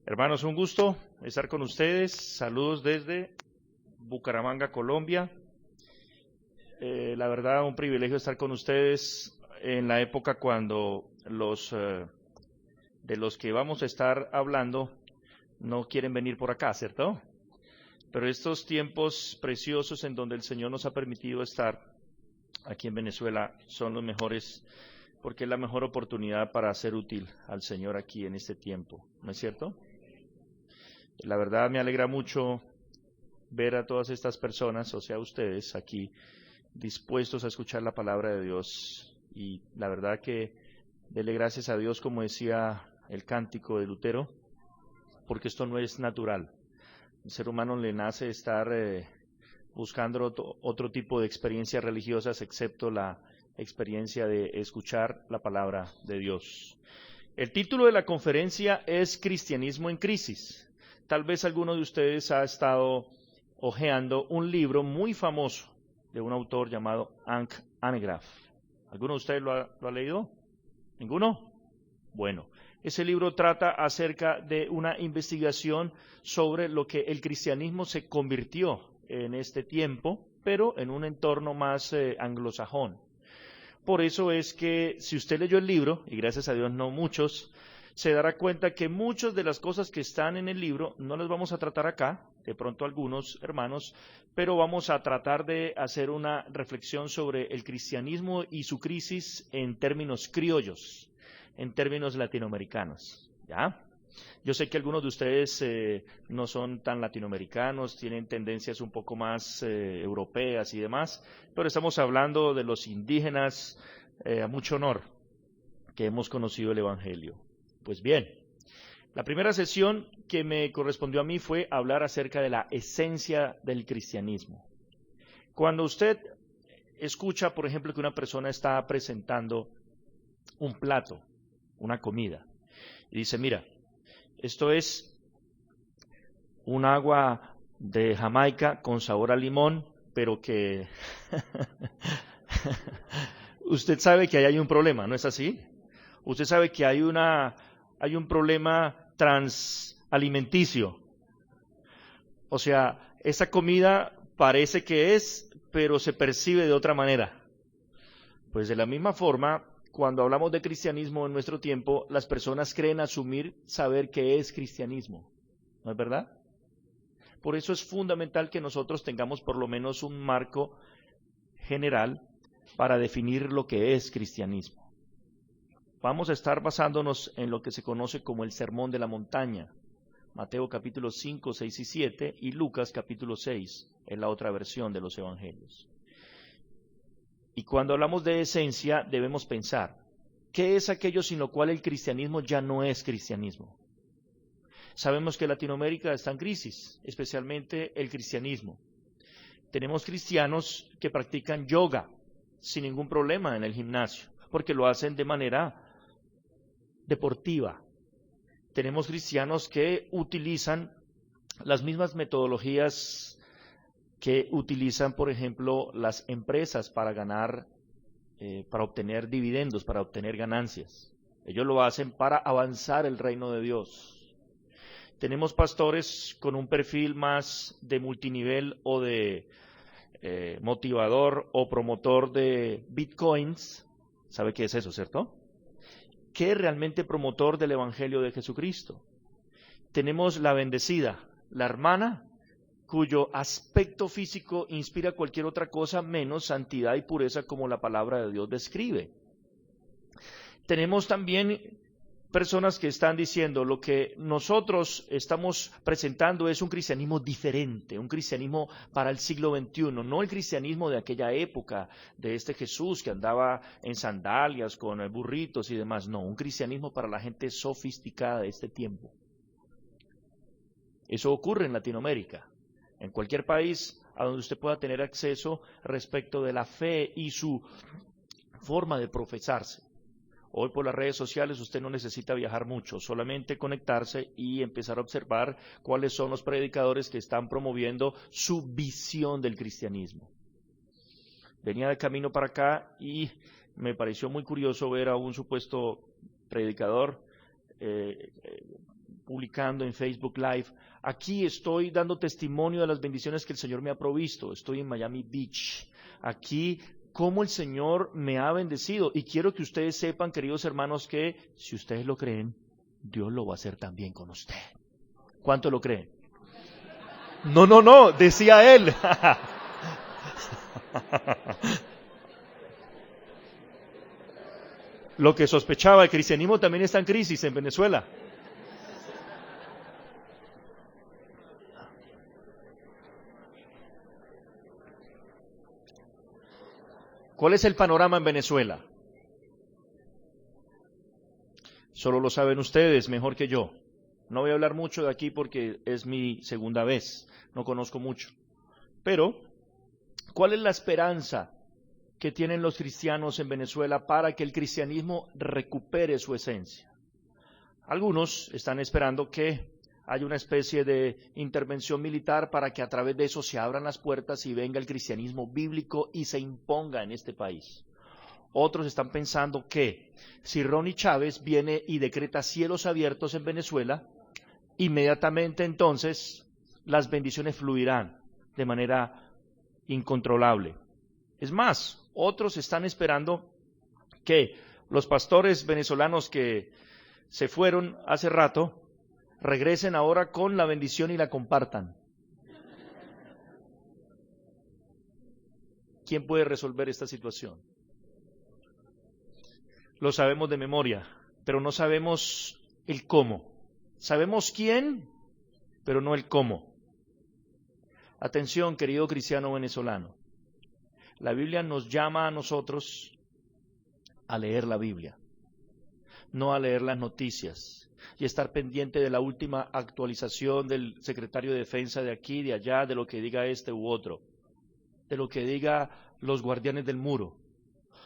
Hermanos, un gusto estar con ustedes. Saludos desde Bucaramanga, Colombia. La verdad, un privilegio estar con ustedes en la época cuando de los que vamos a estar hablando no quieren venir por acá, ¿cierto? Pero estos tiempos preciosos en donde el Señor nos ha permitido estar aquí en Venezuela son los mejores, porque es la mejor oportunidad para ser útil al Señor aquí en este tiempo, ¿no es cierto? La verdad me alegra mucho ver a todas estas personas, o sea, ustedes aquí dispuestos a escuchar la palabra de Dios. Y la verdad que dele gracias a Dios, como decía el cántico de Lutero, porque esto no es natural. El ser humano le nace estar buscando otro tipo de experiencias religiosas, excepto la experiencia de escuchar la palabra de Dios. El título de la conferencia es Cristianismo en Crisis. Tal vez alguno de ustedes ha estado hojeando un libro muy famoso de un autor llamado Hank Hanegraaff. ¿Alguno de ustedes lo ha leído? ¿Ninguno? Bueno, ese libro trata acerca de una investigación sobre lo que el cristianismo se convirtió en este tiempo, pero en un entorno más anglosajón. Por eso es que si usted leyó el libro, y gracias a Dios no muchos, se dará cuenta que muchas de las cosas que están en el libro no las vamos a tratar acá, de pronto algunos hermanos, pero vamos a tratar de hacer una reflexión sobre el cristianismo y su crisis en términos criollos, en términos latinoamericanos, ¿ya? Yo sé que algunos de ustedes no son tan latinoamericanos, tienen tendencias un poco más europeas y demás, pero estamos hablando de los indígenas, a mucho honor, que hemos conocido el Evangelio. Pues bien, la primera sesión que me correspondió a mí fue hablar acerca de la esencia del cristianismo. Cuando usted escucha, por ejemplo, que una persona está presentando un plato, una comida, y dice, mira, esto es un agua de Jamaica con sabor a limón, pero que usted sabe que ahí hay un problema, ¿no es así? Usted sabe que hay un problema transalimenticio. O sea, esa comida parece que es, pero se percibe de otra manera. Pues de la misma forma, cuando hablamos de cristianismo en nuestro tiempo, las personas creen asumir saber qué es cristianismo. ¿No es verdad? Por eso es fundamental que nosotros tengamos por lo menos un marco general para definir lo que es cristianismo. Vamos a estar basándonos en lo que se conoce como el Sermón de la Montaña, Mateo capítulo 5, 6 y 7 y Lucas capítulo 6, en la otra versión de los Evangelios. Y cuando hablamos de esencia debemos pensar, ¿qué es aquello sin lo cual el cristianismo ya no es cristianismo? Sabemos que Latinoamérica está en crisis, especialmente el cristianismo. Tenemos cristianos que practican yoga sin ningún problema en el gimnasio, porque lo hacen de manera deportiva. Tenemos cristianos que utilizan las mismas metodologías que utilizan, por ejemplo, las empresas para para obtener dividendos, para obtener ganancias. Ellos lo hacen para avanzar el reino de Dios. Tenemos pastores con un perfil más de multinivel o de motivador o promotor de bitcoins. ¿Sabe qué es eso, cierto? ¿Qué es realmente promotor del Evangelio de Jesucristo? Tenemos la bendecida, la hermana, cuyo aspecto físico inspira cualquier otra cosa menos santidad y pureza como la palabra de Dios describe. Tenemos también personas que están diciendo lo que nosotros estamos presentando es un cristianismo diferente, un cristianismo para el siglo XXI, no el cristianismo de aquella época, de este Jesús que andaba en sandalias con burritos y demás, no, un cristianismo para la gente sofisticada de este tiempo. Eso ocurre en Latinoamérica, en cualquier país a donde usted pueda tener acceso respecto de la fe y su forma de profesarse. Hoy por las redes sociales usted no necesita viajar mucho, solamente conectarse y empezar a observar cuáles son los predicadores que están promoviendo su visión del cristianismo. Venía de camino para acá y me pareció muy curioso ver a un supuesto predicador publicando en Facebook Live. Aquí estoy dando testimonio de las bendiciones que el Señor me ha provisto. Estoy en Miami Beach. Aquí, cómo el Señor me ha bendecido. Y quiero que ustedes sepan, queridos hermanos, que si ustedes lo creen, Dios lo va a hacer también con usted. ¿Cuánto lo creen? No, decía él. Lo que sospechaba, el cristianismo también está en crisis en Venezuela. ¿Cuál es el panorama en Venezuela? Solo lo saben ustedes mejor que yo. No voy a hablar mucho de aquí porque es mi segunda vez, no conozco mucho. Pero, ¿cuál es la esperanza que tienen los cristianos en Venezuela para que el cristianismo recupere su esencia? Algunos están esperando que haya una especie de intervención militar para que a través de eso se abran las puertas y venga el cristianismo bíblico y se imponga en este país. Otros están pensando que si Ronnie Chávez viene y decreta cielos abiertos en Venezuela, inmediatamente entonces las bendiciones fluirán de manera incontrolable. Es más, otros están esperando que los pastores venezolanos que se fueron hace rato regresen ahora con la bendición y la compartan. ¿Quién puede resolver esta situación? Lo sabemos de memoria, pero no sabemos el cómo. Sabemos quién, pero no el cómo. Atención, querido cristiano venezolano. La Biblia nos llama a nosotros a leer la Biblia, no a leer las noticias y estar pendiente de la última actualización del secretario de Defensa de aquí, de allá, de lo que diga este u otro, de lo que diga los guardianes del muro,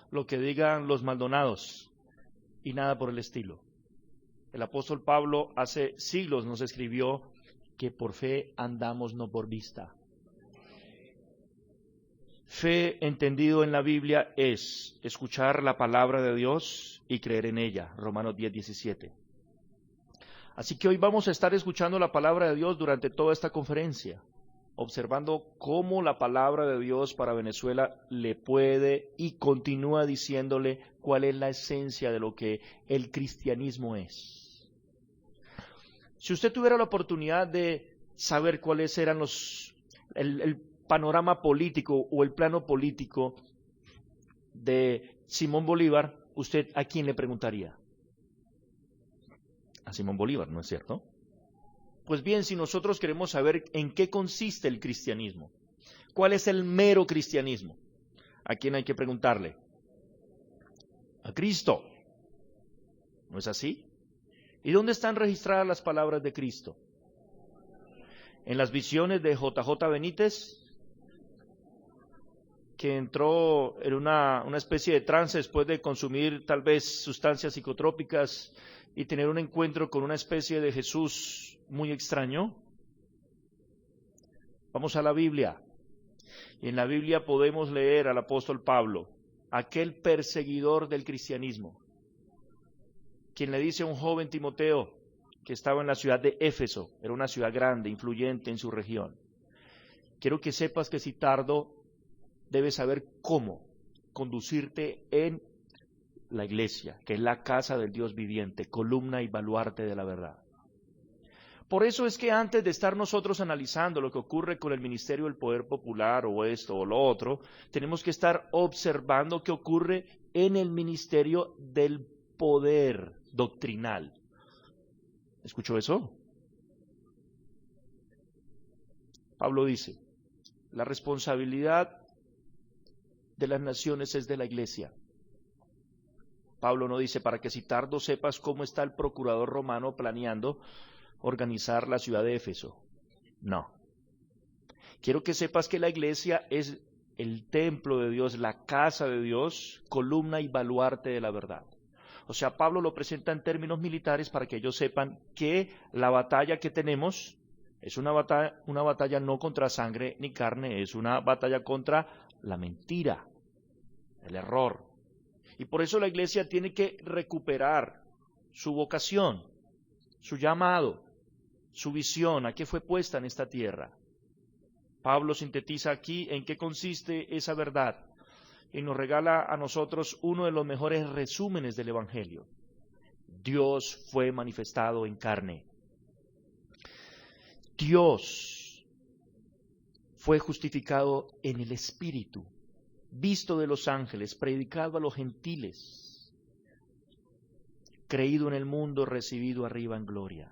lo que digan los Maldonados y nada por el estilo. El apóstol Pablo hace siglos nos escribió que por fe andamos, no por vista. Fe entendido en la Biblia es escuchar la palabra de Dios y creer en ella, Romanos 10:17. Así que hoy vamos a estar escuchando la palabra de Dios durante toda esta conferencia, observando cómo la palabra de Dios para Venezuela le puede y continúa diciéndole cuál es la esencia de lo que el cristianismo es. Si usted tuviera la oportunidad de saber cuáles eran el panorama político o el plano político de Simón Bolívar, ¿usted a quién le preguntaría? A Simón Bolívar, ¿no es cierto? Pues bien, si nosotros queremos saber en qué consiste el cristianismo, cuál es el mero cristianismo, ¿a quién hay que preguntarle? A Cristo. ¿No es así? ¿Y dónde están registradas las palabras de Cristo? En las visiones de JJ Benítez, que entró en una especie de trance después de consumir tal vez sustancias psicotrópicas y tener un encuentro con una especie de Jesús muy extraño. Vamos a la Biblia. Y en la Biblia podemos leer al apóstol Pablo, aquel perseguidor del cristianismo, quien le dice a un joven Timoteo que estaba en la ciudad de Éfeso, era una ciudad grande, influyente en su región. Quiero que sepas que si tardo, debes saber cómo conducirte en la iglesia, que es la casa del Dios viviente, columna y baluarte de la verdad. Por eso es que antes de estar nosotros analizando lo que ocurre con el ministerio del poder popular o esto o lo otro, tenemos que estar observando qué ocurre en el ministerio del poder doctrinal. ¿Escuchó eso? Pablo dice, la responsabilidad de las naciones es de la iglesia. Pablo no dice, para que si tardo sepas cómo está el procurador romano planeando organizar la ciudad de Éfeso. No. Quiero que sepas que la iglesia es el templo de Dios, la casa de Dios, columna y baluarte de la verdad. O sea, Pablo lo presenta en términos militares para que ellos sepan que la batalla que tenemos es una batalla no contra sangre ni carne, es una batalla contra la mentira, el error. Y por eso la iglesia tiene que recuperar su vocación, su llamado. su visión, a qué fue puesta en esta tierra. Pablo sintetiza aquí en qué consiste esa verdad y nos regala a nosotros uno de los mejores resúmenes del Evangelio. Dios fue manifestado en carne. Dios fue justificado en el Espíritu, visto de los ángeles, predicado a los gentiles, creído en el mundo, recibido arriba en gloria.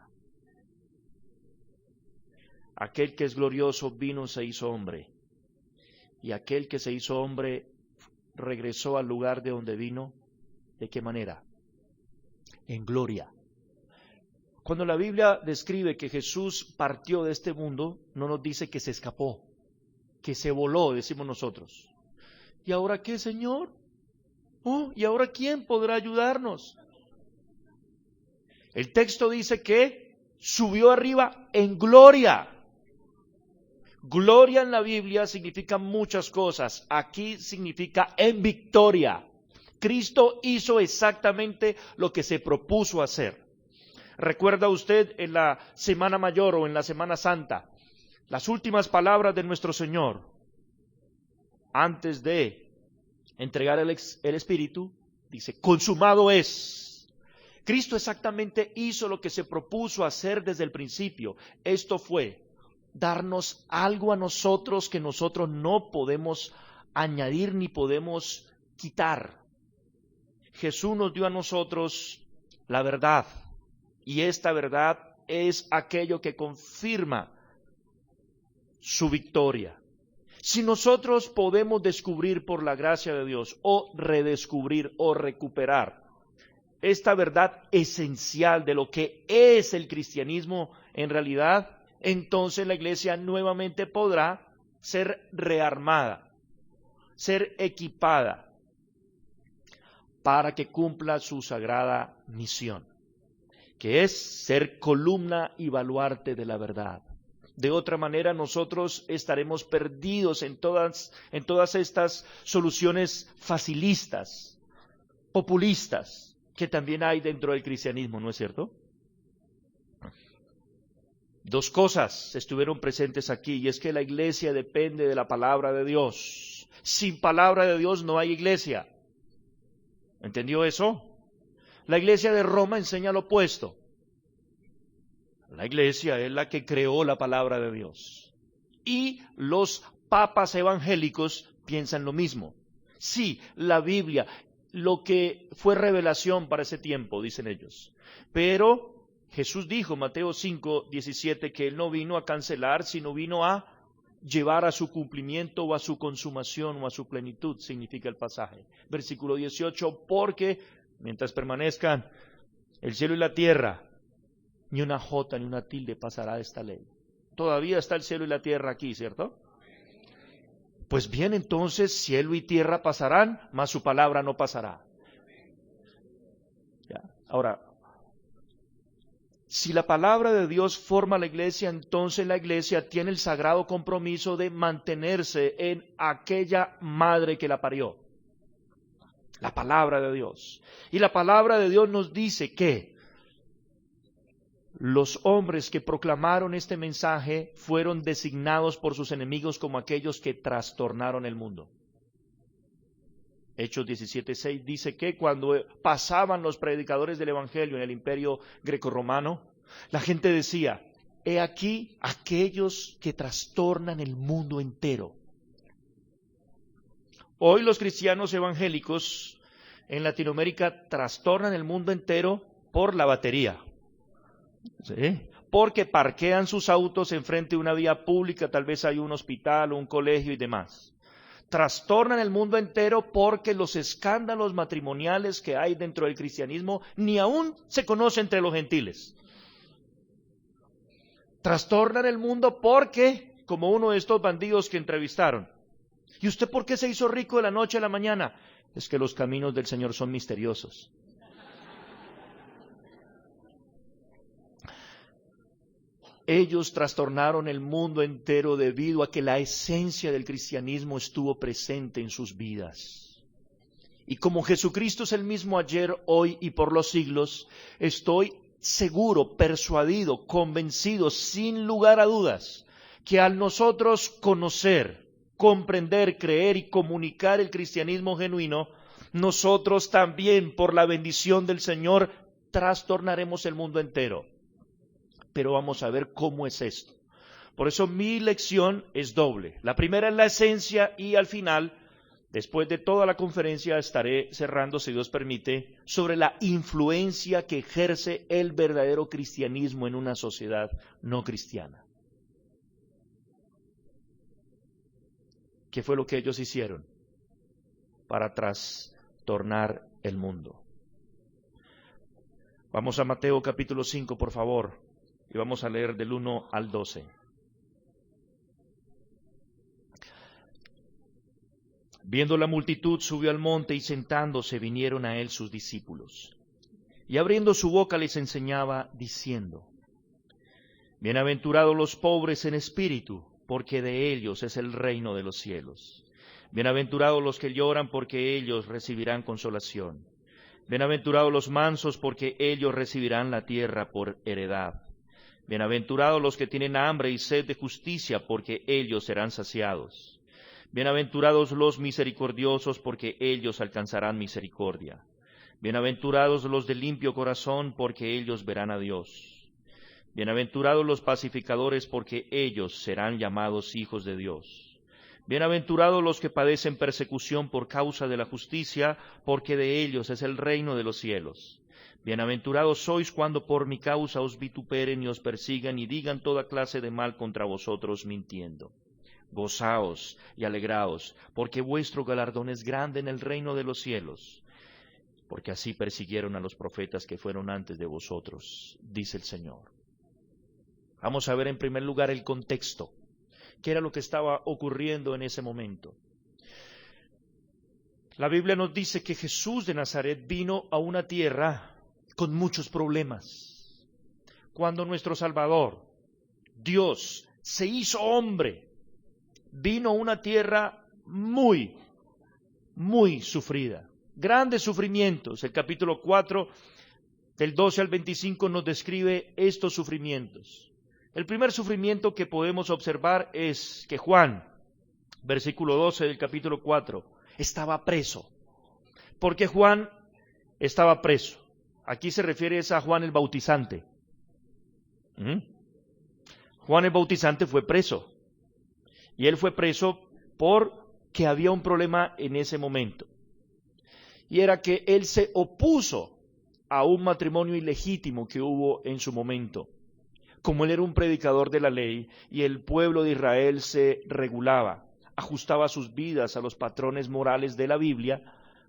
Aquel que es glorioso vino, se hizo hombre, y aquel que se hizo hombre regresó al lugar de donde vino. ¿De qué manera? En gloria. Cuando la Biblia describe que Jesús partió de este mundo, no nos dice que se escapó, que se voló, decimos nosotros. ¿Y ahora qué, Señor? ¿Y ahora quién podrá ayudarnos? El texto dice que subió arriba en gloria. Gloria en la Biblia significa muchas cosas. Aquí significa en victoria. Cristo hizo exactamente lo que se propuso hacer. ¿Recuerda usted en la Semana Mayor o en la Semana Santa las últimas palabras de nuestro Señor antes de entregar el Espíritu? Dice, consumado es. Cristo exactamente hizo lo que se propuso hacer desde el principio. Esto fue darnos algo a nosotros que nosotros no podemos añadir ni podemos quitar. Jesús nos dio a nosotros la verdad, y esta verdad es aquello que confirma su victoria. Si nosotros podemos descubrir por la gracia de Dios, o redescubrir o recuperar esta verdad esencial de lo que es el cristianismo en realidad, entonces la iglesia nuevamente podrá ser rearmada, ser equipada para que cumpla su sagrada misión, que es ser columna y baluarte de la verdad. De otra manera, nosotros estaremos perdidos en todas estas soluciones facilistas, populistas, que también hay dentro del cristianismo, ¿no es cierto? Dos cosas estuvieron presentes aquí, y es que la iglesia depende de la palabra de Dios. Sin palabra de Dios no hay iglesia. ¿Entendió eso? La iglesia de Roma enseña lo opuesto. La iglesia es la que creó la palabra de Dios. Y los papas evangélicos piensan lo mismo. Sí, la Biblia, lo que fue revelación para ese tiempo, dicen ellos. Pero Jesús dijo, Mateo 5:17, que Él no vino a cancelar, sino vino a llevar a su cumplimiento o a su consumación o a su plenitud, significa el pasaje. Versículo 18, porque mientras permanezcan el cielo y la tierra, ni una jota ni una tilde pasará de esta ley. Todavía está el cielo y la tierra aquí, ¿cierto? Pues bien, entonces cielo y tierra pasarán, mas su palabra no pasará. ¿Ya? Ahora, si la palabra de Dios forma la iglesia, entonces la iglesia tiene el sagrado compromiso de mantenerse en aquella madre que la parió. La palabra de Dios. Y la palabra de Dios nos dice que los hombres que proclamaron este mensaje fueron designados por sus enemigos como aquellos que trastornaron el mundo. Hechos 17:6 dice que cuando pasaban los predicadores del Evangelio en el imperio grecorromano, la gente decía, he aquí aquellos que trastornan el mundo entero. Hoy los cristianos evangélicos en Latinoamérica trastornan el mundo entero por la batería. ¿Sí? Porque parquean sus autos enfrente de una vía pública, tal vez hay un hospital o un colegio y demás. Trastornan el mundo entero porque los escándalos matrimoniales que hay dentro del cristianismo ni aún se conocen entre los gentiles. Trastornan el mundo porque, como uno de estos bandidos que entrevistaron, ¿y usted por qué se hizo rico de la noche a la mañana? Es que los caminos del Señor son misteriosos. Ellos trastornaron el mundo entero debido a que la esencia del cristianismo estuvo presente en sus vidas. Y como Jesucristo es el mismo ayer, hoy y por los siglos, estoy seguro, persuadido, convencido, sin lugar a dudas, que al nosotros conocer, comprender, creer y comunicar el cristianismo genuino, nosotros también, por la bendición del Señor, trastornaremos el mundo entero. Pero vamos a ver cómo es esto. Por eso mi lección es doble. La primera es la esencia y al final, después de toda la conferencia, estaré cerrando, si Dios permite, sobre la influencia que ejerce el verdadero cristianismo en una sociedad no cristiana. ¿Qué fue lo que ellos hicieron para trastornar el mundo? Vamos a Mateo capítulo 5, por favor, y vamos a leer del 1 al 12. Viendo la multitud, subió al monte y sentándose vinieron a él sus discípulos. Y abriendo su boca les enseñaba, diciendo: Bienaventurados los pobres en espíritu, porque de ellos es el reino de los cielos. Bienaventurados los que lloran, porque ellos recibirán consolación. Bienaventurados los mansos, porque ellos recibirán la tierra por heredad. Bienaventurados los que tienen hambre y sed de justicia, porque ellos serán saciados. Bienaventurados los misericordiosos, porque ellos alcanzarán misericordia. Bienaventurados los de limpio corazón, porque ellos verán a Dios. Bienaventurados los pacificadores, porque ellos serán llamados hijos de Dios. Bienaventurados los que padecen persecución por causa de la justicia, porque de ellos es el reino de los cielos. Bienaventurados sois cuando por mi causa os vituperen y os persigan y digan toda clase de mal contra vosotros mintiendo. Gozaos y alegraos, porque vuestro galardón es grande en el reino de los cielos, porque así persiguieron a los profetas que fueron antes de vosotros, dice el Señor. Vamos a ver en primer lugar el contexto. ¿Qué era lo que estaba ocurriendo en ese momento? La Biblia nos dice que Jesús de Nazaret vino a una tierra con muchos problemas. Cuando nuestro Salvador, Dios, se hizo hombre, vino a una tierra muy sufrida. Grandes sufrimientos. El capítulo 4, del 12 al 25, nos describe estos sufrimientos. El primer sufrimiento que podemos observar es que Juan, versículo 12 del capítulo 4, estaba preso. ¿Por qué Juan estaba preso? Aquí se refiere a Juan el Bautizante. Juan el Bautizante fue preso. Y él fue preso porque había un problema en ese momento. Y era que él se opuso a un matrimonio ilegítimo que hubo en su momento. Como él era un predicador de la ley y el pueblo de Israel se regulaba, ajustaba sus vidas a los patrones morales de la Biblia,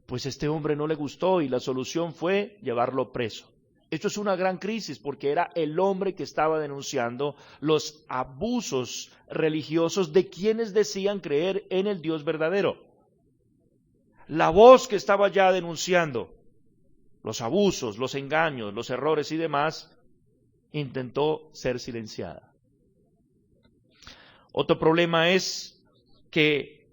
pues este hombre no le gustó y la solución fue llevarlo preso. Esto es una gran crisis porque era el hombre que estaba denunciando los abusos religiosos de quienes decían creer en el Dios verdadero. La voz que estaba ya denunciando los abusos, los engaños, los errores y demás, intentó ser silenciada. Otro problema es que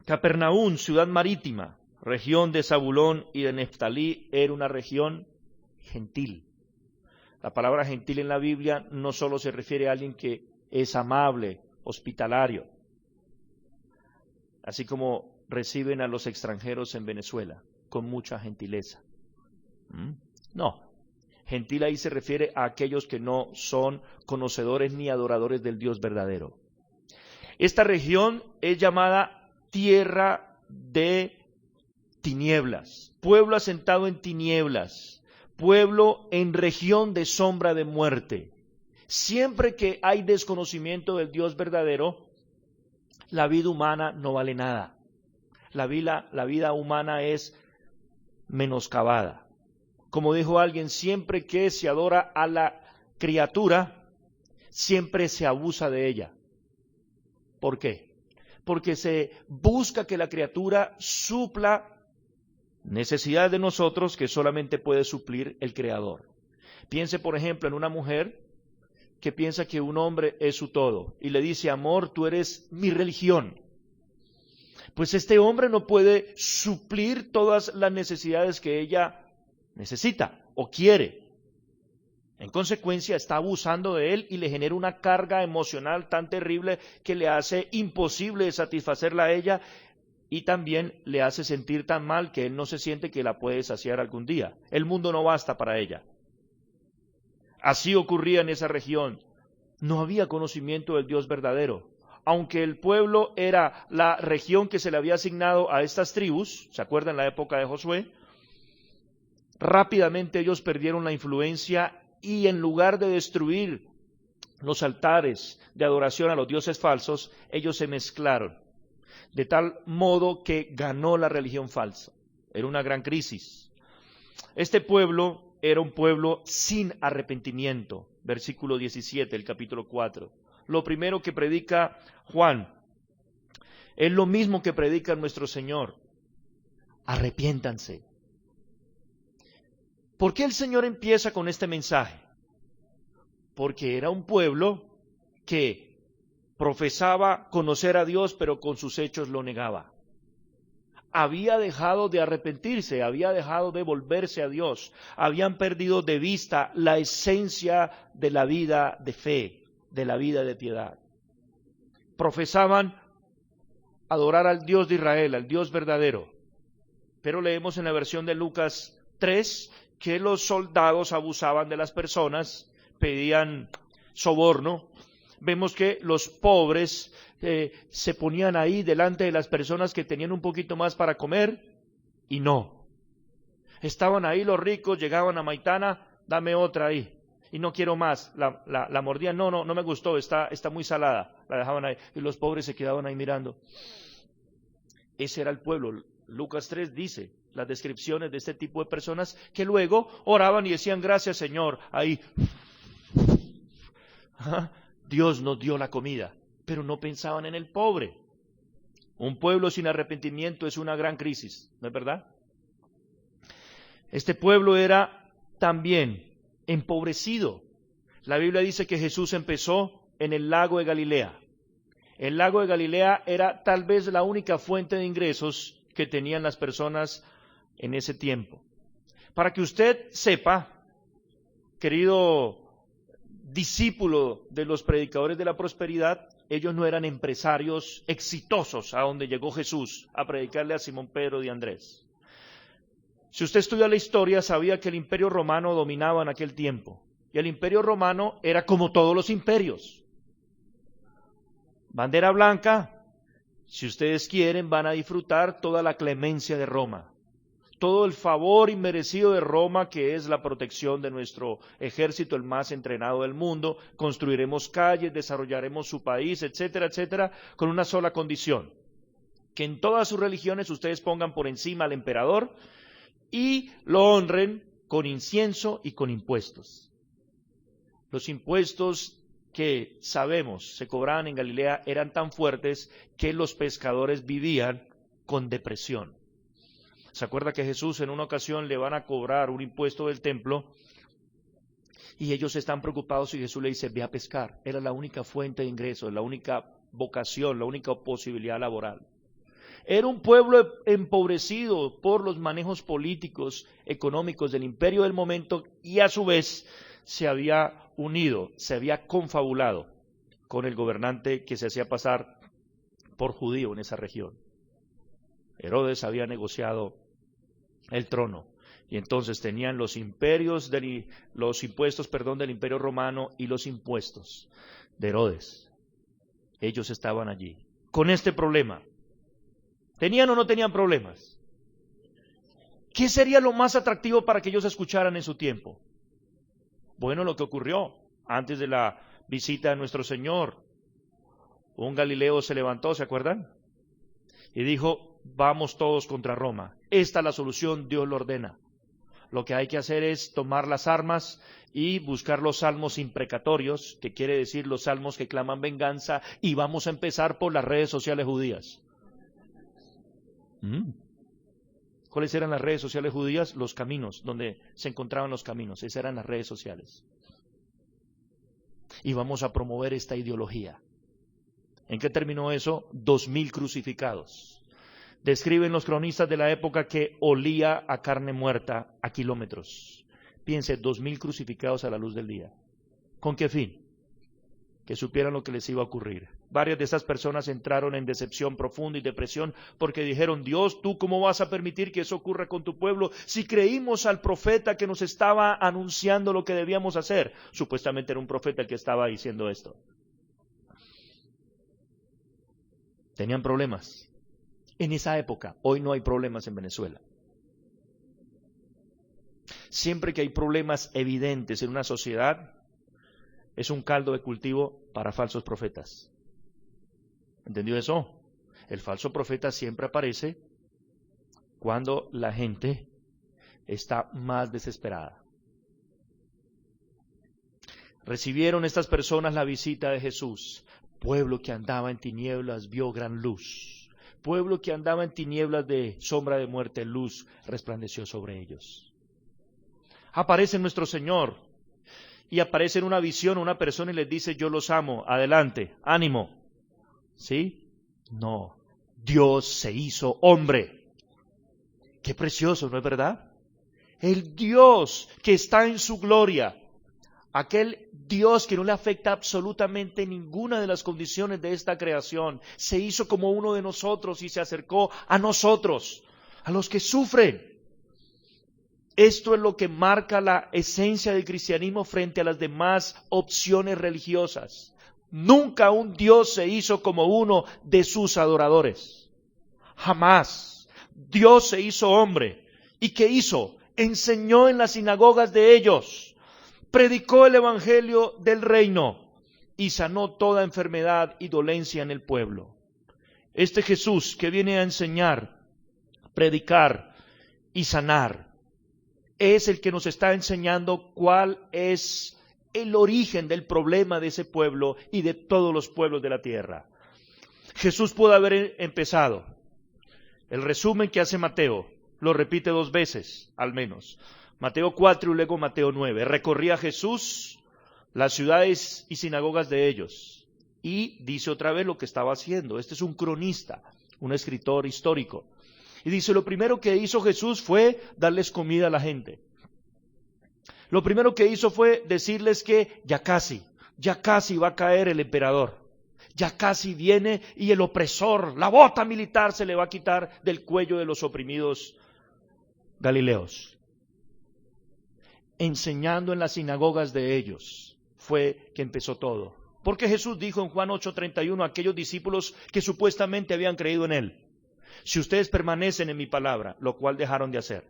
Capernaum, ciudad marítima, región de Zabulón y de Neftalí, era una región gentil. La palabra gentil en la Biblia no solo se refiere a alguien que es amable, hospitalario, así como reciben a los extranjeros en Venezuela, con mucha gentileza. No, gentil ahí se refiere a aquellos que no son conocedores ni adoradores del Dios verdadero. Esta región es llamada tierra de tinieblas, pueblo asentado en tinieblas, pueblo en región de sombra de muerte. Siempre que hay desconocimiento del Dios verdadero, la vida humana no vale nada. La vida humana es menoscabada. Como dijo alguien, siempre que se adora a la criatura, siempre se abusa de ella. ¿Por qué? Porque se busca que la criatura supla necesidades de nosotros que solamente puede suplir el Creador. Piense, por ejemplo, en una mujer que piensa que un hombre es su todo y le dice: amor, tú eres mi religión. Pues este hombre no puede suplir todas las necesidades que ella necesita o quiere. En consecuencia, está abusando de él y le genera una carga emocional tan terrible que le hace imposible satisfacerla a ella y también le hace sentir tan mal que él no se siente que la puede saciar algún día. El mundo no basta para ella. Así ocurría en esa región. No había conocimiento del Dios verdadero. Aunque el pueblo era la región que se le había asignado a estas tribus, ¿se acuerdan la época de Josué? Rápidamente ellos perdieron la influencia y en lugar de destruir los altares de adoración a los dioses falsos, ellos se mezclaron, de tal modo que ganó la religión falsa. Era una gran crisis. Este pueblo era un pueblo sin arrepentimiento, versículo 17 del capítulo 4. Lo primero que predica Juan es lo mismo que predica nuestro Señor. Arrepiéntanse. ¿Por qué el Señor empieza con este mensaje? Porque era un pueblo que profesaba conocer a Dios, pero con sus hechos lo negaba. Había dejado de arrepentirse, había dejado de volverse a Dios, habían perdido de vista la esencia de la vida de fe, de la vida de piedad. Profesaban adorar al Dios de Israel, al Dios verdadero, pero leemos en la versión de Lucas 3 que los soldados abusaban de las personas, pedían soborno. Vemos que los pobres se ponían ahí delante de las personas que tenían un poquito más para comer y no. Estaban ahí los ricos, llegaban a Maitana, dame otra ahí. Y no quiero más, la mordían, no me gustó, está muy salada, la dejaban ahí. Y los pobres se quedaban ahí mirando. Ese era el pueblo. Lucas 3 dice las descripciones de este tipo de personas que luego oraban y decían, gracias Señor, ahí. Dios nos dio la comida, pero no pensaban en el pobre. Un pueblo sin arrepentimiento es una gran crisis, ¿no es verdad? Este pueblo era también empobrecido. La Biblia dice que Jesús empezó en el lago de Galilea. El lago de Galilea era tal vez la única fuente de ingresos que tenían las personas en ese tiempo. Para que usted sepa, querido discípulo de los predicadores de la prosperidad, ellos no eran empresarios exitosos a donde llegó Jesús a predicarle a Simón Pedro y Andrés. Si usted estudia la historia, sabía que el imperio romano dominaba en aquel tiempo. Y el imperio romano era como todos los imperios. Bandera blanca, si ustedes quieren, van a disfrutar toda la clemencia de Roma. Todo el favor inmerecido de Roma, que es la protección de nuestro ejército, el más entrenado del mundo. Construiremos calles, desarrollaremos su país, etcétera, etcétera, con una sola condición: que en todas sus religiones ustedes pongan por encima al emperador y lo honren con incienso y con impuestos. Los impuestos que sabemos se cobraban en Galilea eran tan fuertes que los pescadores vivían con depresión. ¿Se acuerda que Jesús en una ocasión le van a cobrar un impuesto del templo y ellos están preocupados y Jesús le dice, ve a pescar? Era la única fuente de ingresos, la única vocación, la única posibilidad laboral. Era un pueblo empobrecido por los manejos políticos, económicos del imperio del momento y a su vez se había unido, se había confabulado con el gobernante que se hacía pasar por judío en esa región. Herodes había negociado el trono y entonces tenían los impuestos del imperio romano y los impuestos de Herodes. Ellos estaban allí con este problema. ¿Tenían o no tenían problemas? ¿Qué sería lo más atractivo para que ellos escucharan en su tiempo? Bueno, lo que ocurrió antes de la visita de nuestro Señor. Un Galileo se levantó, ¿se acuerdan? Y dijo, vamos todos contra Roma. Esta es la solución, Dios lo ordena. Lo que hay que hacer es tomar las armas y buscar los salmos imprecatorios, que quiere decir los salmos que claman venganza, y vamos a empezar por las redes sociales judías. ¿Cuáles eran las redes sociales judías? Los caminos, donde se encontraban los caminos. Esas eran las redes sociales. Y vamos a promover esta ideología. ¿En qué terminó eso? 2000 crucificados. Describen los cronistas de la época que olía a carne muerta a kilómetros. Piense, 2000 crucificados a la luz del día. ¿Con qué fin? Que supieran lo que les iba a ocurrir. Varias de esas personas entraron en decepción profunda y depresión porque dijeron: Dios, ¿tú cómo vas a permitir que eso ocurra con tu pueblo si creímos al profeta que nos estaba anunciando lo que debíamos hacer? Supuestamente era un profeta el que estaba diciendo esto. Tenían problemas. En esa época, hoy no hay problemas en Venezuela. Siempre que hay problemas evidentes en una sociedad, es un caldo de cultivo para falsos profetas. ¿Entendió eso? El falso profeta siempre aparece cuando la gente está más desesperada. Recibieron estas personas la visita de Jesús. Pueblo que andaba en tinieblas vio gran luz. Pueblo que andaba en tinieblas de sombra de muerte, luz resplandeció sobre ellos. Aparece nuestro Señor y aparece en una visión una persona y les dice: yo los amo, adelante, ánimo. ¿Sí? No, Dios se hizo hombre. Qué precioso, ¿no es verdad? El Dios que está en su gloria, aquel Dios que no le afecta absolutamente ninguna de las condiciones de esta creación, se hizo como uno de nosotros y se acercó a nosotros, a los que sufren. Esto es lo que marca la esencia del cristianismo frente a las demás opciones religiosas. Nunca un Dios se hizo como uno de sus adoradores. Jamás. Dios se hizo hombre. ¿Y qué hizo? Enseñó en las sinagogas de ellos. Predicó el evangelio del reino y sanó toda enfermedad y dolencia en el pueblo. Este Jesús que viene a enseñar, predicar y sanar, es el que nos está enseñando cuál es el origen del problema de ese pueblo y de todos los pueblos de la tierra. Jesús pudo haber empezado. El resumen que hace Mateo, lo repite 2 veces, al menos. Mateo 4 y luego Mateo 9. Recorría Jesús las ciudades y sinagogas de ellos. Y dice otra vez lo que estaba haciendo. Este es un cronista, un escritor histórico. Y dice, lo primero que hizo Jesús fue darles comida a la gente. Lo primero que hizo fue decirles que ya casi va a caer el emperador. Ya casi viene y el opresor, la bota militar se le va a quitar del cuello de los oprimidos galileos. Enseñando en las sinagogas de ellos fue que empezó todo. Porque Jesús dijo en Juan 8:31 a aquellos discípulos que supuestamente habían creído en Él: si ustedes permanecen en mi palabra, lo cual dejaron de hacer,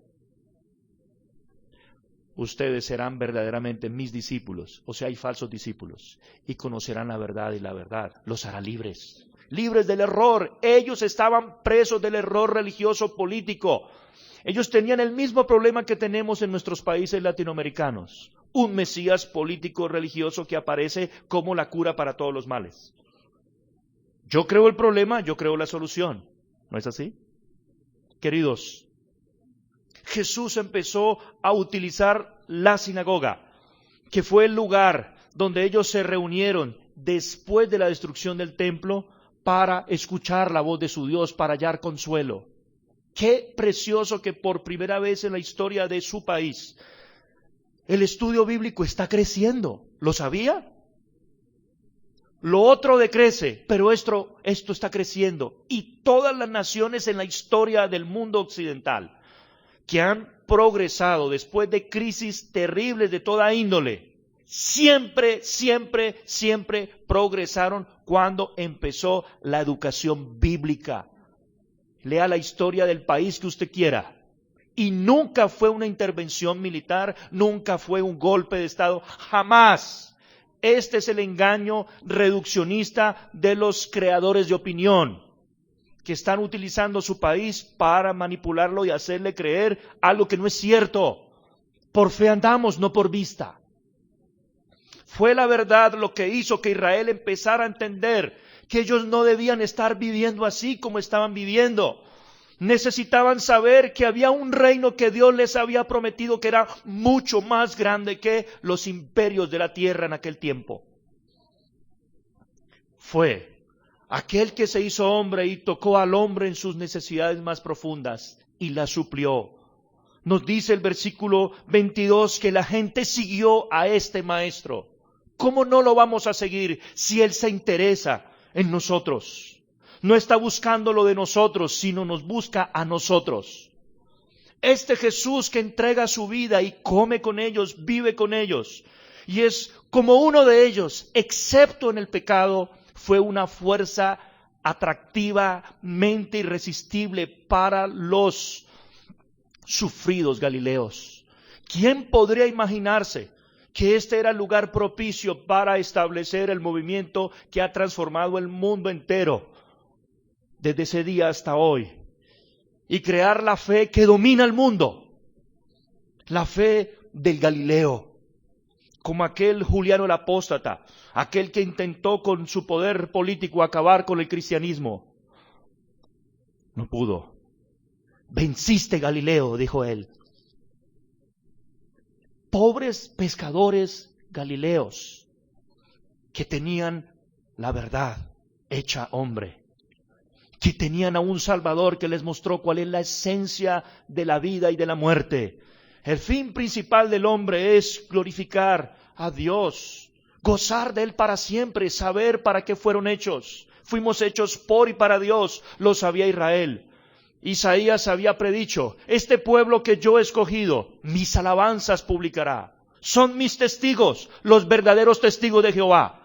ustedes serán verdaderamente mis discípulos, o sea, hay falsos discípulos, y conocerán la verdad y la verdad los hará libres. Libres del error. Ellos estaban presos del error religioso político. Ellos tenían el mismo problema que tenemos en nuestros países latinoamericanos. Un Mesías político religioso que aparece como la cura para todos los males. Yo creo el problema, yo creo la solución. ¿No es así? Queridos, Jesús empezó a utilizar la sinagoga, que fue el lugar donde ellos se reunieron después de la destrucción del templo para escuchar la voz de su Dios, para hallar consuelo. Qué precioso que por primera vez en la historia de su país el estudio bíblico está creciendo. ¿Lo sabía? Lo otro decrece, pero esto está creciendo. Y todas las naciones en la historia del mundo occidental que han progresado después de crisis terribles de toda índole, siempre progresaron cuando empezó la educación bíblica. Lea la historia del país que usted quiera. Y nunca fue una intervención militar, nunca fue un golpe de Estado, jamás. Este es el engaño reduccionista de los creadores de opinión, que están utilizando su país para manipularlo y hacerle creer algo que no es cierto. Por fe andamos, no por vista. Fue la verdad lo que hizo que Israel empezara a entender que ellos no debían estar viviendo así como estaban viviendo. Necesitaban saber que había un reino que Dios les había prometido que era mucho más grande que los imperios de la tierra en aquel tiempo. Fue aquel que se hizo hombre y tocó al hombre en sus necesidades más profundas y las suplió. Nos dice el versículo 22 que la gente siguió a este maestro. ¿Cómo no lo vamos a seguir si Él se interesa en nosotros? No está buscando lo de nosotros, sino nos busca a nosotros. Este Jesús que entrega su vida y come con ellos, vive con ellos, y es como uno de ellos, excepto en el pecado, fue una fuerza atractivamente irresistible para los sufridos galileos. ¿Quién podría imaginarse que este era el lugar propicio para establecer el movimiento que ha transformado el mundo entero desde ese día hasta hoy? Y crear la fe que domina el mundo, la fe del Galileo, como aquel Juliano el Apóstata, aquel que intentó con su poder político acabar con el cristianismo. No pudo. Venciste, Galileo, dijo él. Pobres pescadores galileos que tenían la verdad hecha hombre, que tenían a un Salvador que les mostró cuál es la esencia de la vida y de la muerte. El fin principal del hombre es glorificar a Dios, gozar de Él para siempre, saber para qué fueron hechos. Fuimos hechos por y para Dios, lo sabía Israel. Isaías había predicho, este pueblo que yo he escogido, mis alabanzas publicará. Son mis testigos, los verdaderos testigos de Jehová.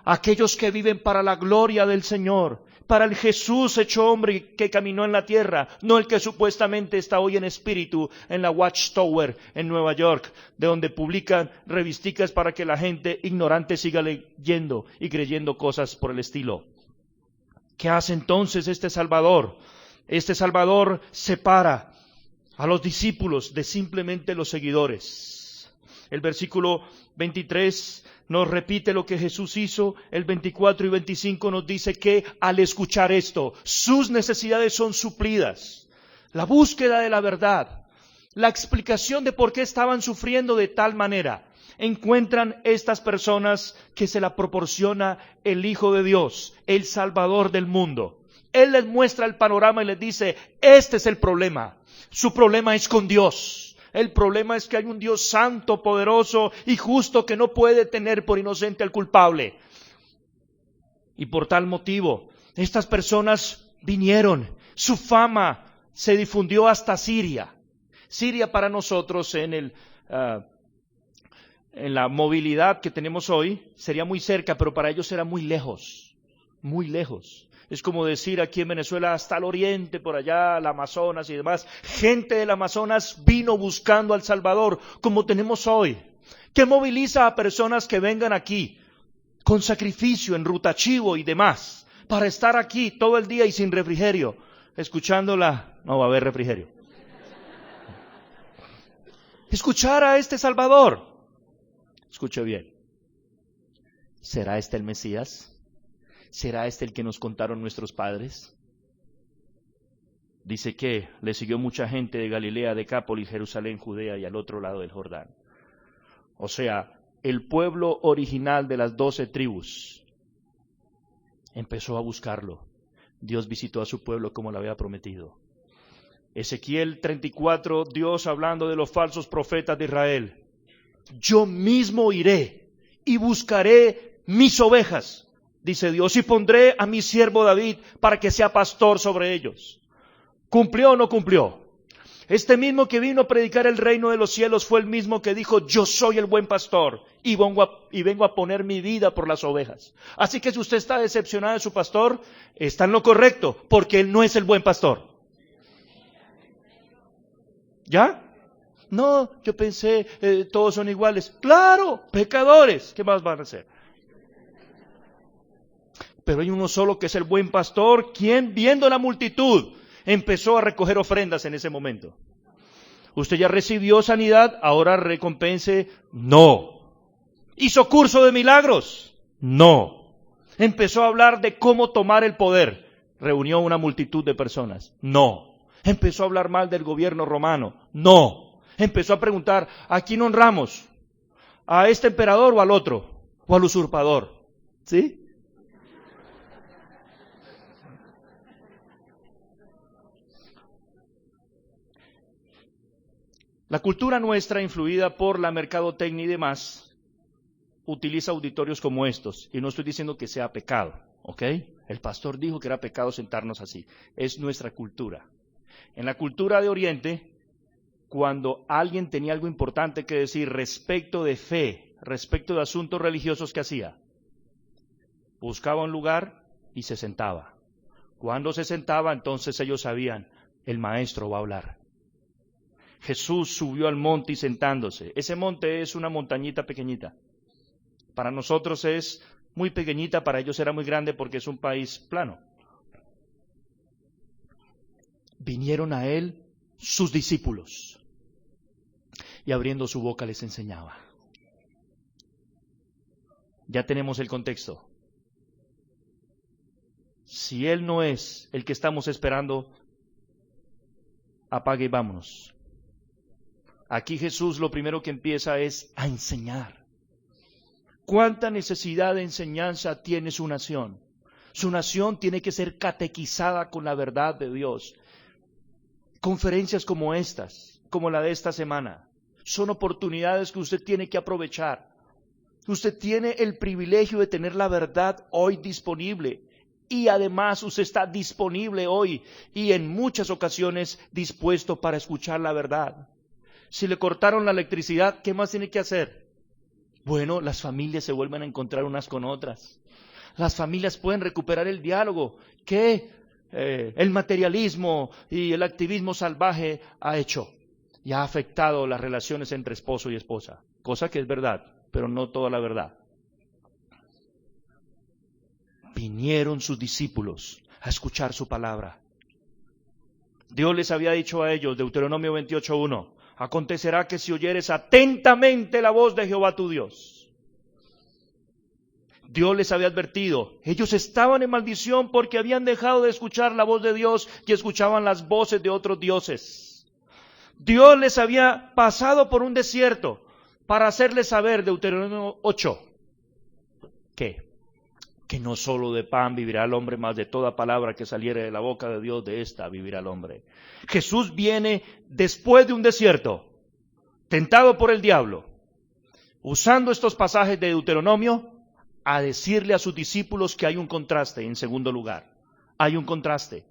Aquellos que viven para la gloria del Señor, para el Jesús hecho hombre que caminó en la tierra, no el que supuestamente está hoy en espíritu en la Watchtower en Nueva York, de donde publican revisticas para que la gente ignorante siga leyendo y creyendo cosas por el estilo. ¿Qué hace entonces este Salvador? Este Salvador separa a los discípulos de simplemente los seguidores. El versículo 23 nos repite lo que Jesús hizo. El 24 y 25 nos dice que al escuchar esto, sus necesidades son suplidas. La búsqueda de la verdad, la explicación de por qué estaban sufriendo de tal manera, encuentran estas personas que se la proporciona el Hijo de Dios, el Salvador del mundo. Él les muestra el panorama y les dice, este es el problema. Su problema es con Dios. El problema es que hay un Dios santo, poderoso y justo que no puede tener por inocente al culpable. Y por tal motivo, estas personas vinieron. Su fama se difundió hasta Siria. Siria para nosotros en la movilidad que tenemos hoy sería muy cerca, pero para ellos era muy lejos, muy lejos. Es como decir aquí en Venezuela hasta el oriente, por allá, el Amazonas y demás. Gente del Amazonas vino buscando al Salvador, como tenemos hoy. ¿Qué moviliza a personas que vengan aquí con sacrificio en Rutachivo y demás, para estar aquí todo el día y sin refrigerio, escuchándola? No va a haber refrigerio. Escuchar a este Salvador. Escuche bien. ¿Será este el Mesías? ¿Será este el que nos contaron nuestros padres? Dice que le siguió mucha gente de Galilea, Decápolis, Jerusalén, Judea y al otro lado del Jordán. O sea, el pueblo original de las 12 tribus empezó a buscarlo. Dios visitó a su pueblo como lo había prometido. Ezequiel 34, Dios hablando de los falsos profetas de Israel. Yo mismo iré y buscaré mis ovejas, dice Dios, y pondré a mi siervo David para que sea pastor sobre ellos. ¿Cumplió o no cumplió? Este mismo que vino a predicar el reino de los cielos fue el mismo que dijo, yo soy el buen pastor y vengo a poner mi vida por las ovejas. Así que si usted está decepcionado de su pastor, está en lo correcto, porque él no es el buen pastor. ¿Ya? No, yo pensé, todos son iguales. Claro, pecadores, ¿qué más van a hacer? Pero hay uno solo que es el buen pastor, quien viendo la multitud empezó a recoger ofrendas en ese momento. ¿Usted ya recibió sanidad? ¿Ahora recompense? No. ¿Hizo curso de milagros? No. ¿Empezó a hablar de cómo tomar el poder? ¿Reunió una multitud de personas? No. ¿Empezó a hablar mal del gobierno romano? No. ¿Empezó a preguntar, ¿a quién honramos? ¿A este emperador o al otro? ¿O al usurpador? ¿Sí? La cultura nuestra, influida por la mercadotecnia y demás, utiliza auditorios como estos. Y no estoy diciendo que sea pecado, ¿ok? El pastor dijo que era pecado sentarnos así. Es nuestra cultura. En la cultura de Oriente, cuando alguien tenía algo importante que decir respecto de fe, respecto de asuntos religiosos, ¿qué hacía? Buscaba un lugar y se sentaba. Cuando se sentaba, entonces ellos sabían, el maestro va a hablar. Jesús subió al monte y sentándose. Ese monte es una montañita pequeñita. Para nosotros es muy pequeñita, para ellos era muy grande porque es un país plano. Vinieron a él sus discípulos y abriendo su boca les enseñaba. Ya tenemos el contexto. Si él no es el que estamos esperando, apague y vámonos. Aquí Jesús lo primero que empieza es a enseñar. ¿Cuánta necesidad de enseñanza tiene su nación? Su nación tiene que ser catequizada con la verdad de Dios. Conferencias como estas, como la de esta semana, son oportunidades que usted tiene que aprovechar. Usted tiene el privilegio de tener la verdad hoy disponible. Y además usted está disponible hoy y en muchas ocasiones dispuesto para escuchar la verdad. Si le cortaron la electricidad, ¿qué más tiene que hacer? Bueno, las familias se vuelven a encontrar unas con otras. Las familias pueden recuperar el diálogo que el materialismo y el activismo salvaje ha hecho y ha afectado las relaciones entre esposo y esposa. Cosa que es verdad, pero no toda la verdad. Vinieron sus discípulos a escuchar su palabra. Dios les había dicho a ellos, Deuteronomio 28:1, acontecerá que si oyeres atentamente la voz de Jehová tu Dios. Dios les había advertido, ellos estaban en maldición porque habían dejado de escuchar la voz de Dios y escuchaban las voces de otros dioses. Dios les había pasado por un desierto para hacerles saber, Deuteronomio 8, ¿qué? Que no solo de pan vivirá el hombre, mas de toda palabra que saliere de la boca de Dios, de esta vivirá el hombre. Jesús viene después de un desierto, tentado por el diablo, usando estos pasajes de Deuteronomio, a decirle a sus discípulos que hay un contraste en segundo lugar. Hay un contraste.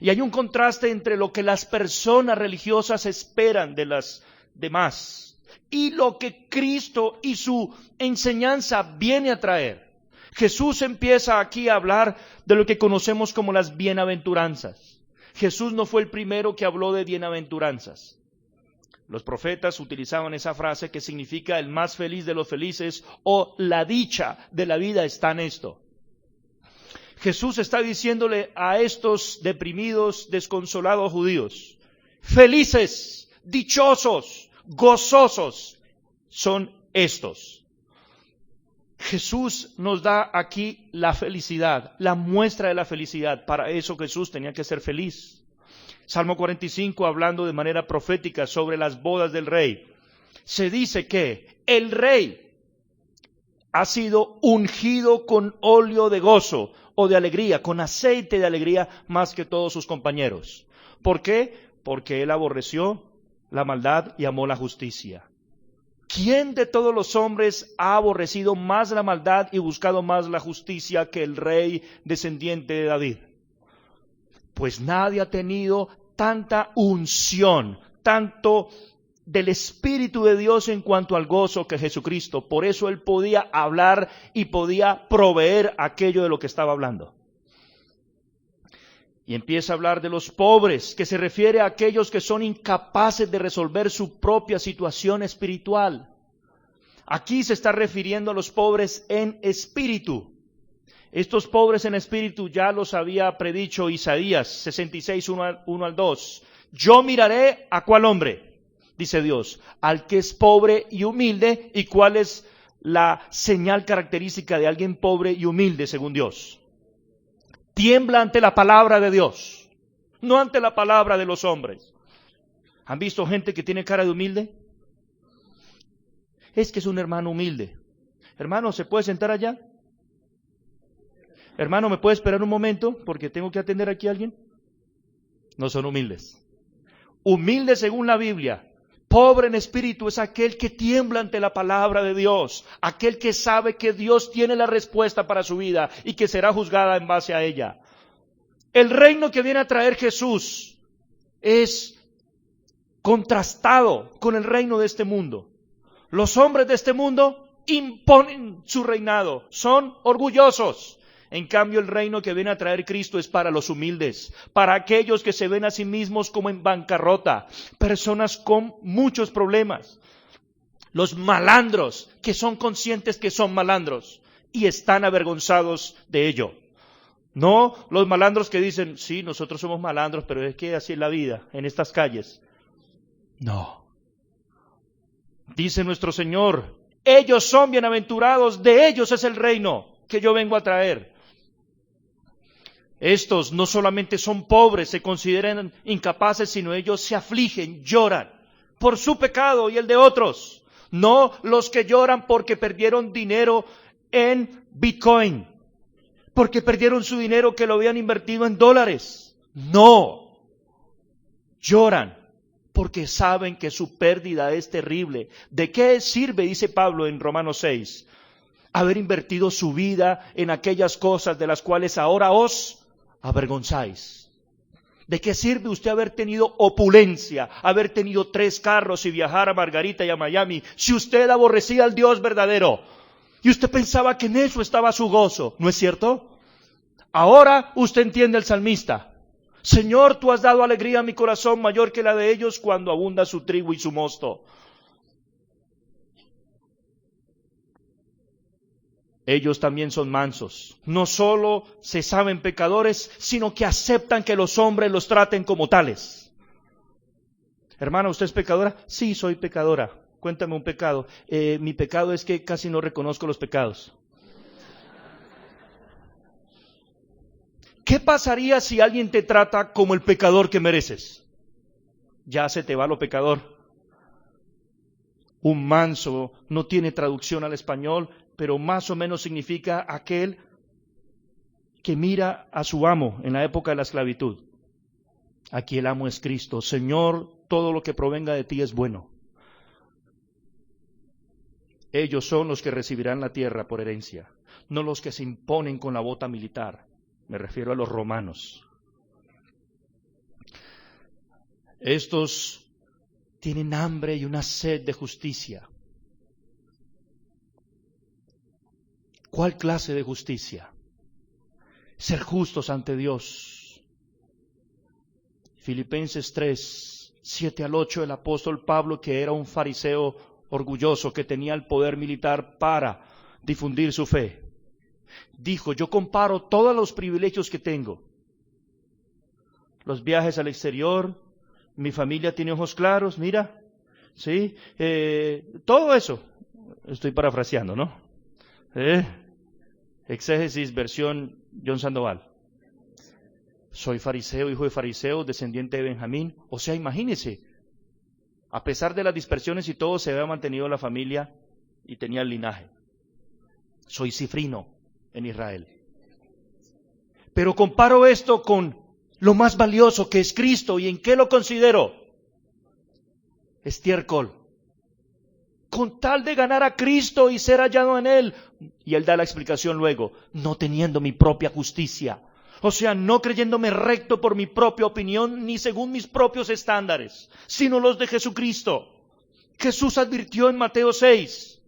Y hay un contraste entre lo que las personas religiosas esperan de las demás y lo que Cristo y su enseñanza viene a traer. Jesús empieza aquí a hablar de lo que conocemos como las bienaventuranzas. Jesús no fue el primero que habló de bienaventuranzas. Los profetas utilizaban esa frase que significa el más feliz de los felices o la dicha de la vida está en esto. Jesús está diciéndole a estos deprimidos, desconsolados judíos, felices, dichosos, gozosos son estos. Jesús nos da aquí la felicidad, la muestra de la felicidad. Para eso Jesús tenía que ser feliz. Salmo 45, hablando de manera profética sobre las bodas del rey, se dice que el rey ha sido ungido con óleo de gozo o de alegría, con aceite de alegría más que todos sus compañeros. ¿Por qué? Porque él aborreció la maldad y amó la justicia. ¿Quién de todos los hombres ha aborrecido más la maldad y buscado más la justicia que el rey descendiente de David? Pues nadie ha tenido tanta unción, tanto del Espíritu de Dios en cuanto al gozo que Jesucristo. Por eso él podía hablar y podía proveer aquello de lo que estaba hablando. Y empieza a hablar de los pobres, que se refiere a aquellos que son incapaces de resolver su propia situación espiritual. Aquí se está refiriendo a los pobres en espíritu. Estos pobres en espíritu ya los había predicho Isaías 66, 1 al 2. Yo miraré a cuál hombre, dice Dios, al que es pobre y humilde. ¿Y cuál es la señal característica de alguien pobre y humilde según Dios? Tiembla ante la palabra de Dios, no ante la palabra de los hombres. ¿Han visto gente que tiene cara de humilde? Es que es un hermano humilde. Hermano, ¿se puede sentar allá? Hermano, ¿me puede esperar un momento porque tengo que atender aquí a alguien? No son humildes. Humilde según la Biblia, Pobre en espíritu es aquel que tiembla ante la palabra de Dios, aquel que sabe que Dios tiene la respuesta para su vida y que será juzgada en base a ella. El reino que viene a traer Jesús es contrastado con el reino de este mundo. Los hombres de este mundo imponen su reinado, son orgullosos. En cambio, el reino que viene a traer Cristo es para los humildes, para aquellos que se ven a sí mismos como en bancarrota, personas con muchos problemas. Los malandros, que son conscientes que son malandros y están avergonzados de ello. No los malandros que dicen, sí, nosotros somos malandros, pero es que así es la vida en estas calles. No. Dice nuestro Señor, ellos son bienaventurados, de ellos es el reino que yo vengo a traer. Estos no solamente son pobres, se consideran incapaces, sino ellos se afligen, lloran por su pecado y el de otros. No los que lloran porque perdieron dinero en Bitcoin, porque perdieron su dinero que lo habían invertido en dólares. No, lloran porque saben que su pérdida es terrible. ¿De qué sirve, dice Pablo en Romanos 6, haber invertido su vida en aquellas cosas de las cuales ahora os avergonzáis? ¿De qué sirve usted haber tenido opulencia, haber tenido 3 carros y viajar a Margarita y a Miami, si usted aborrecía al Dios verdadero? Y usted pensaba que en eso estaba su gozo, ¿no es cierto? Ahora usted entiende el salmista. Señor, tú has dado alegría a mi corazón mayor que la de ellos cuando abunda su trigo y su mosto. Ellos también son mansos. No solo se saben pecadores, sino que aceptan que los hombres los traten como tales. Hermana, ¿usted es pecadora? Sí, soy pecadora. Cuéntame un pecado. Mi pecado es que casi no reconozco los pecados. ¿Qué pasaría si alguien te trata como el pecador que mereces? Ya se te va lo pecador. Un manso no tiene traducción al español, pero más o menos significa aquel que mira a su amo en la época de la esclavitud. Aquí el amo es Cristo. Señor, todo lo que provenga de ti es bueno. Ellos son los que recibirán la tierra por herencia, no los que se imponen con la bota militar. Me refiero a los romanos. Estos tienen hambre y una sed de justicia. ¿Cuál clase de justicia? Ser justos ante Dios. Filipenses 3, 7 al 8, el apóstol Pablo, que era un fariseo orgulloso, que tenía el poder militar para difundir su fe, dijo, yo comparo todos los privilegios que tengo. Los viajes al exterior, mi familia tiene ojos claros, mira, ¿sí? Todo eso, estoy parafraseando, ¿no? Exégesis, versión John Sandoval. Soy fariseo, hijo de fariseo, descendiente de Benjamín. O sea, imagínese, a pesar de las dispersiones y todo, se había mantenido la familia y tenía el linaje. Soy cifrino en Israel. Pero comparo esto con lo más valioso que es Cristo. ¿Y en qué lo considero? Estiércol. Con tal de ganar a Cristo y ser hallado en Él. Y Él da la explicación luego, no teniendo mi propia justicia. O sea, no creyéndome recto por mi propia opinión, ni según mis propios estándares, sino los de Jesucristo. Jesús advirtió en Mateo 6,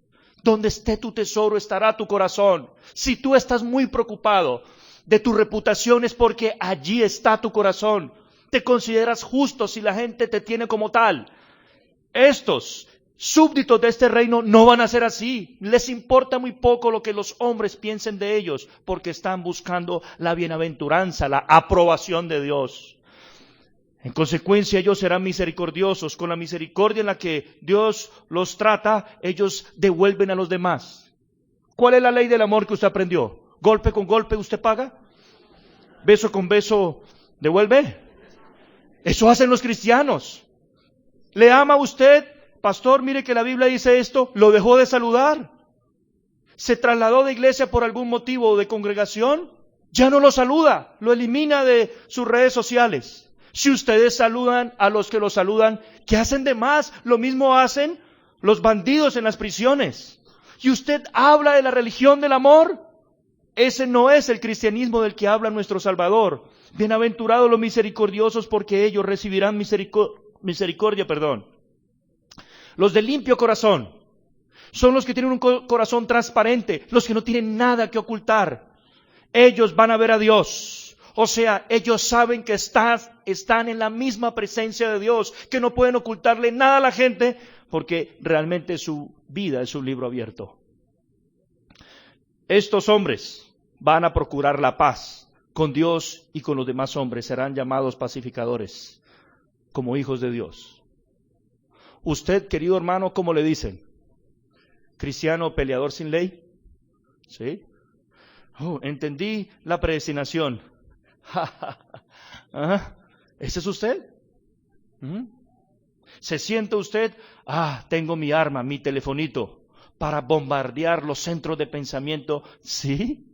donde esté tu tesoro estará tu corazón. Si tú estás muy preocupado de tu reputación es porque allí está tu corazón. Te consideras justo si la gente te tiene como tal. Estos súbditos de este reino no van a ser así. Les importa muy poco lo que los hombres piensen de ellos, porque están buscando la bienaventuranza, la aprobación de Dios. En consecuencia, ellos serán misericordiosos. Con la misericordia en la que Dios los trata, ellos devuelven a los demás. ¿Cuál es la ley del amor que usted aprendió? ¿Golpe con golpe usted paga? ¿Beso con beso devuelve? Eso hacen los cristianos. ¿Le ama a usted? Pastor, mire que la Biblia dice esto, lo dejó de saludar. Se trasladó de iglesia por algún motivo o de congregación, ya no lo saluda, lo elimina de sus redes sociales. Si ustedes saludan a los que los saludan, ¿qué hacen de más? Lo mismo hacen los bandidos en las prisiones. ¿Y usted habla de la religión del amor? Ese no es el cristianismo del que habla nuestro Salvador. Bienaventurados los misericordiosos, porque ellos recibirán misericordia. Los de limpio corazón son los que tienen un corazón transparente, los que no tienen nada que ocultar. Ellos van a ver a Dios. O sea, ellos saben que están en la misma presencia de Dios, que no pueden ocultarle nada a la gente, porque realmente su vida es un libro abierto. Estos hombres van a procurar la paz con Dios y con los demás hombres. Serán llamados pacificadores, como hijos de Dios. Usted, querido hermano, ¿cómo le dicen? ¿Cristiano peleador sin ley? ¿Sí? Entendí la predestinación. ¿Ese es usted? ¿Se siente usted? Tengo mi arma, mi telefonito, para bombardear los centros de pensamiento. ¿Sí?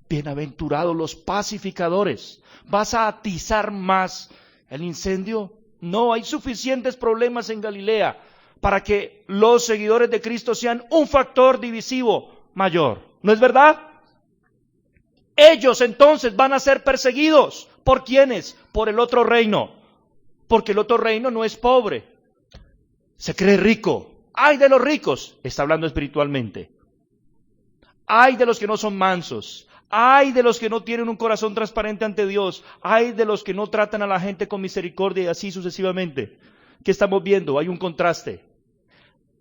Bienaventurados los pacificadores. ¿Vas a atizar más el incendio? No, hay suficientes problemas en Galilea para que los seguidores de Cristo sean un factor divisivo mayor. ¿No es verdad? Ellos entonces van a ser perseguidos. ¿Por quiénes? Por el otro reino. Porque el otro reino no es pobre. Se cree rico. ¡Ay de los ricos! Está hablando espiritualmente. ¡Ay de los que no son mansos! ¡Ay de los que no tienen un corazón transparente ante Dios! ¡Ay de los que no tratan a la gente con misericordia! Y así sucesivamente. ¿Qué estamos viendo? Hay un contraste.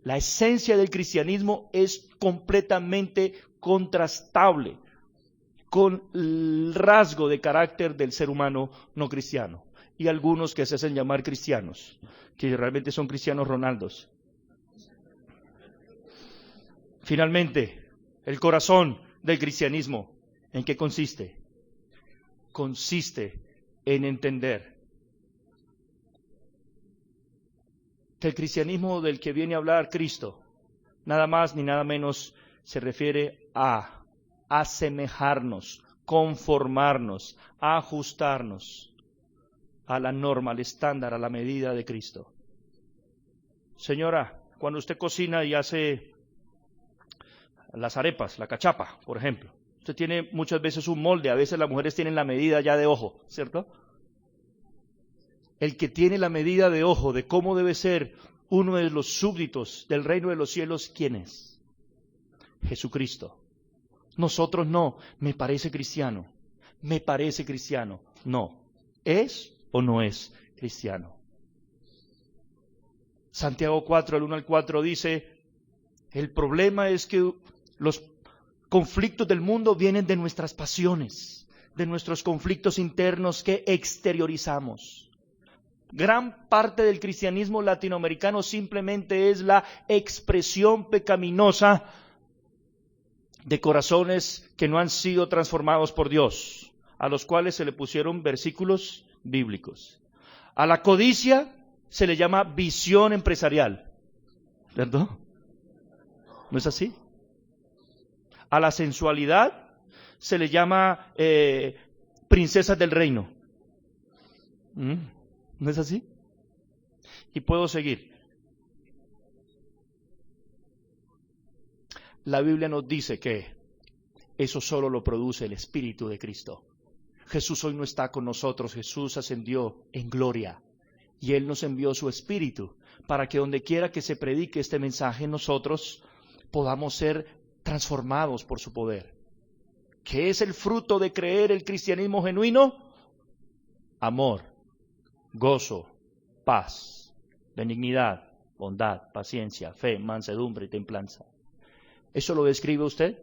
La esencia del cristianismo es completamente contrastable con el rasgo de carácter del ser humano no cristiano. Y algunos que se hacen llamar cristianos, que realmente son cristianos Ronaldos. Finalmente, el corazón del cristianismo, ¿en qué consiste? Consiste en entender que el cristianismo del que viene a hablar Cristo, nada más ni nada menos, se refiere a asemejarnos, conformarnos, ajustarnos a la norma, al estándar, a la medida de Cristo. Señora, cuando usted cocina y hace las arepas, la cachapa, por ejemplo, usted tiene muchas veces un molde, a veces las mujeres tienen la medida ya de ojo, ¿cierto? El que tiene la medida de ojo de cómo debe ser uno de los súbditos del reino de los cielos, ¿quién es? Jesucristo. Nosotros no, me parece cristiano. No, ¿es o no es cristiano? Santiago 4, el 1 al 4 dice, el problema es que los conflictos del mundo vienen de nuestras pasiones, de nuestros conflictos internos que exteriorizamos. Gran parte del cristianismo latinoamericano simplemente es la expresión pecaminosa de corazones que no han sido transformados por Dios, a los cuales se le pusieron versículos bíblicos. A la codicia se le llama visión empresarial, ¿verdad? ¿No es así? A la sensualidad se le llama princesas del reino. ¿No es así? Y puedo seguir. La Biblia nos dice que eso solo lo produce el Espíritu de Cristo. Jesús hoy no está con nosotros, Jesús ascendió en gloria y Él nos envió su Espíritu para que donde quiera que se predique este mensaje nosotros podamos ser transformados por su poder. ¿Qué es el fruto de creer el cristianismo genuino? Amor, gozo, paz, benignidad, bondad, paciencia, fe, mansedumbre y templanza. ¿Eso lo describe usted?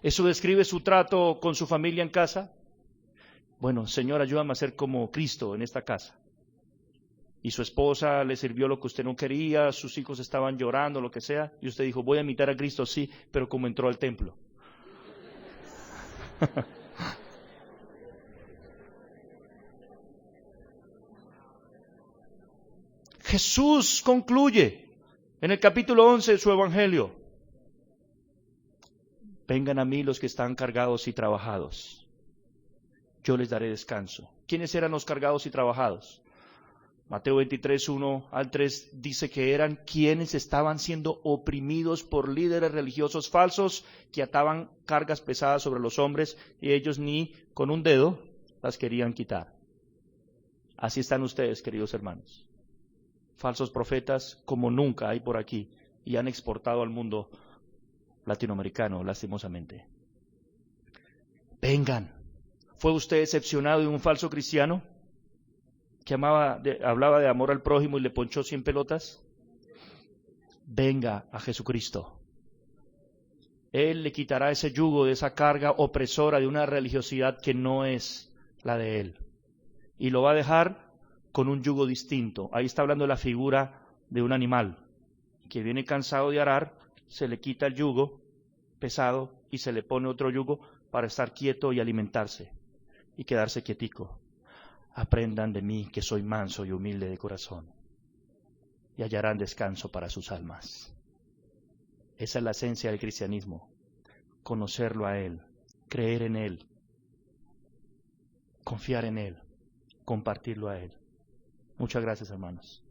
¿Eso describe su trato con su familia en casa? Bueno, Señor, ayúdame a ser como Cristo en esta casa. Y su esposa le sirvió lo que usted no quería, sus hijos estaban llorando, lo que sea, y usted dijo, voy a imitar a Cristo, sí, pero como entró al templo. Jesús concluye en el capítulo 11 de su Evangelio. Vengan a mí los que están cargados y trabajados, yo les daré descanso. ¿Quiénes eran los cargados y trabajados? Mateo 23, 1 al 3 dice que eran quienes estaban siendo oprimidos por líderes religiosos falsos que ataban cargas pesadas sobre los hombres y ellos ni con un dedo las querían quitar. Así están ustedes, queridos hermanos. Falsos profetas como nunca hay por aquí y han exportado al mundo latinoamericano, lastimosamente. Vengan. ¿Fue usted decepcionado de un falso cristiano que hablaba de amor al prójimo y le ponchó 100 pelotas? Venga a Jesucristo. Él le quitará ese yugo de esa carga opresora de una religiosidad que no es la de Él. Y lo va a dejar con un yugo distinto. Ahí está hablando de la figura de un animal que viene cansado de arar, se le quita el yugo pesado y se le pone otro yugo para estar quieto y alimentarse y quedarse quietico. Aprendan de mí que soy manso y humilde de corazón y hallarán descanso para sus almas. Esa es la esencia del cristianismo, conocerlo a Él, creer en Él, confiar en Él, compartirlo a Él. Muchas gracias, hermanos.